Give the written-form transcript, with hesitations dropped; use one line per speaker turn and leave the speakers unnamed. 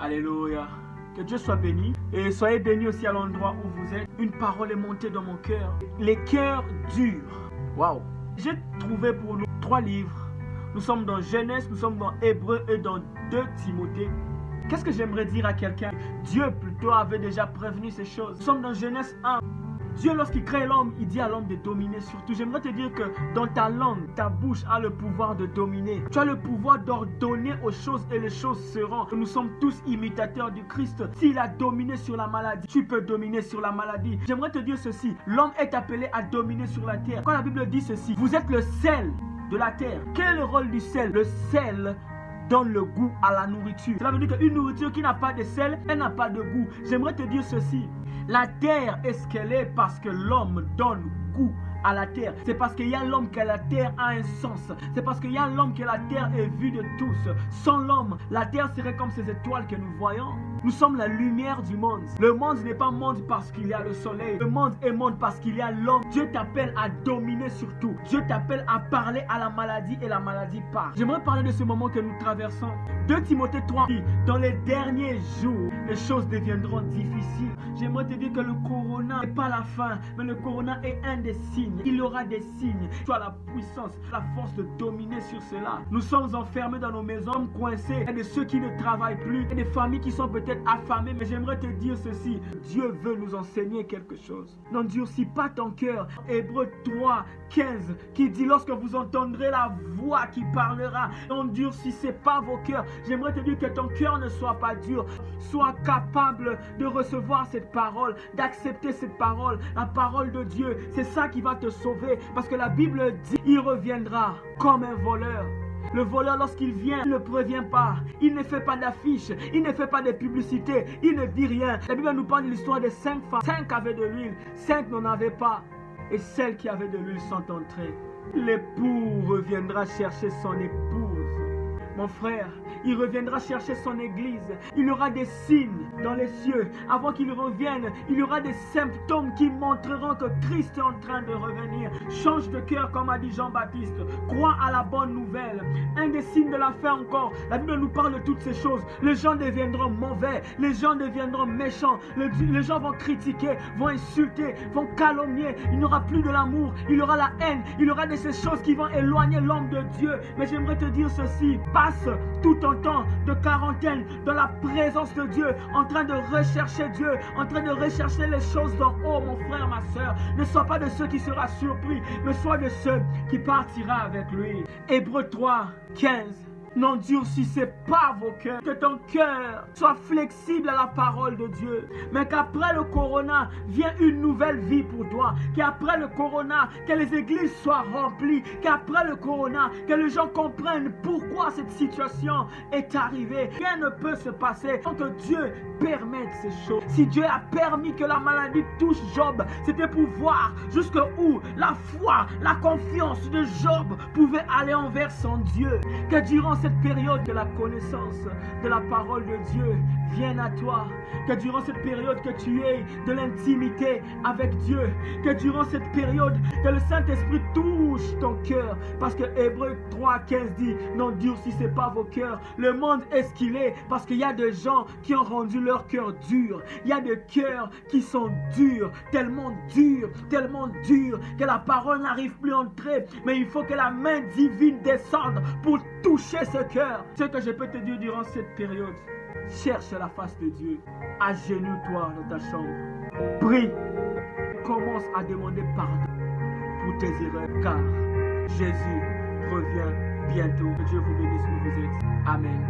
Alléluia. Que Dieu soit béni. Et soyez bénis aussi à l'endroit où vous êtes. Une parole est montée dans mon cœur. Les cœurs durs. Waouh. J'ai trouvé pour nous 3 livres. Nous sommes dans Genèse, nous sommes dans Hébreux et dans 2 Timothée. Qu'est-ce que j'aimerais dire à quelqu'un? Dieu plutôt avait déjà prévenu ces choses. Nous sommes dans Genèse 1. Dieu, lorsqu'il crée l'homme, il dit à l'homme de dominer surtout. J'aimerais te dire que dans ta langue, ta bouche a le pouvoir de dominer. Tu as le pouvoir d'ordonner aux choses et les choses seront. Nous sommes tous imitateurs du Christ. S'il a dominé sur la maladie, tu peux dominer sur la maladie. J'aimerais te dire ceci. L'homme est appelé à dominer sur la terre. Quand la Bible dit ceci, vous êtes le sel de la terre. Quel est le rôle du sel? Le sel donne le goût à la nourriture. Cela veut dire qu'une nourriture qui n'a pas de sel, elle n'a pas de goût. J'aimerais te dire ceci. La terre est ce qu'elle est parce que l'homme donne goût à la terre. C'est parce qu'il y a l'homme que la terre a un sens. C'est parce qu'il y a l'homme que la terre est vue de tous. Sans l'homme, la terre serait comme ces étoiles que nous voyons. Nous sommes la lumière du monde. Le monde n'est pas monde parce qu'il y a le soleil. Le monde est monde parce qu'il y a l'homme. Dieu t'appelle à dominer sur tout. Dieu t'appelle à parler à la maladie et la maladie part. J'aimerais parler de ce moment que nous traversons. 2 Timothée 3 dit, dans les derniers jours, les choses deviendront difficiles. J'aimerais te dire que le corona n'est pas la fin, mais le corona est un des signes. Il y aura des signes. Tu as la puissance, la force de dominer sur cela. Nous sommes enfermés dans nos maisons, coincés. Il y a de ceux qui ne travaillent plus. Il y a des familles qui sont peut-être affamées. Mais j'aimerais te dire ceci. Dieu veut nous enseigner quelque chose. N'endurcis pas ton cœur. Hébreux 3, 15 qui dit lorsque vous entendrez la voix qui parlera, n'endurcissez pas vos cœurs. J'aimerais te dire que ton cœur ne soit pas dur. Sois capable de recevoir cette parole, d'accepter cette parole, la parole de Dieu. C'est ça qui va te sauver. Parce que la Bible dit, il reviendra comme un voleur. Le voleur, lorsqu'il vient, il ne prévient pas. Il ne fait pas d'affiche. Il ne fait pas de publicité. Il ne dit rien. La Bible nous parle de l'histoire de 5 femmes. 5 avaient de l'huile, 5 n'en avaient pas. Et celles qui avaient de l'huile sont entrées. L'époux reviendra chercher son épouse. Mon frère, il reviendra chercher son église. Il y aura des signes dans les cieux. Avant qu'il revienne, il y aura des symptômes qui montreront que Christ est en train de revenir. Change de cœur comme a dit Jean-Baptiste. Crois à la bonne nouvelle. Un des signes de la fin encore. La Bible nous parle de toutes ces choses. Les gens deviendront mauvais. Les gens deviendront méchants. Les gens vont critiquer, vont insulter, vont calomnier. Il n'y aura plus de l'amour. Il y aura la haine. Il y aura de ces choses qui vont éloigner l'homme de Dieu. Mais j'aimerais te dire ceci. Passe tout ton temps de quarantaine dans la présence de Dieu, en train de rechercher Dieu, en train de rechercher les choses d'en haut, mon frère, ma soeur. Ne sois pas de ceux qui seront surpris, mais sois de ceux qui partira avec lui. Hébreux 3, 15. N'endurcissez pas vos cœurs, que ton cœur soit flexible à la parole de Dieu, mais qu'après le corona vienne une nouvelle vie pour toi, qu'après le corona, que les églises soient remplies, qu'après le corona, que les gens comprennent pourquoi cette situation est arrivée. Rien ne peut se passer sans que Dieu permette ces choses. Si Dieu a permis que la maladie touche Job, c'était pour voir jusqu'où la foi, la confiance de Job pouvait aller envers son Dieu. Que durant cette période, que la connaissance de la parole de Dieu vienne à toi. Que durant cette période, que tu aies de l'intimité avec Dieu. Que durant cette période, que le Saint-Esprit touche ton cœur. Parce que Hébreux 3, 15 dit, n'endurcissez pas vos cœurs. Le monde est ce qu'il est parce qu'il y a des gens qui ont rendu leur cœur dur. Il y a des cœurs qui sont durs, tellement que la parole n'arrive plus à entrer. Mais il faut que la main divine descende pour toucher ce cœur. Ce que je peux te dire durant cette période, cherche la face de Dieu. Agenouille-toi dans ta chambre. Prie. Commence à demander pardon pour tes erreurs, car Jésus revient bientôt. Que Dieu vous bénisse où vous êtes. Amen.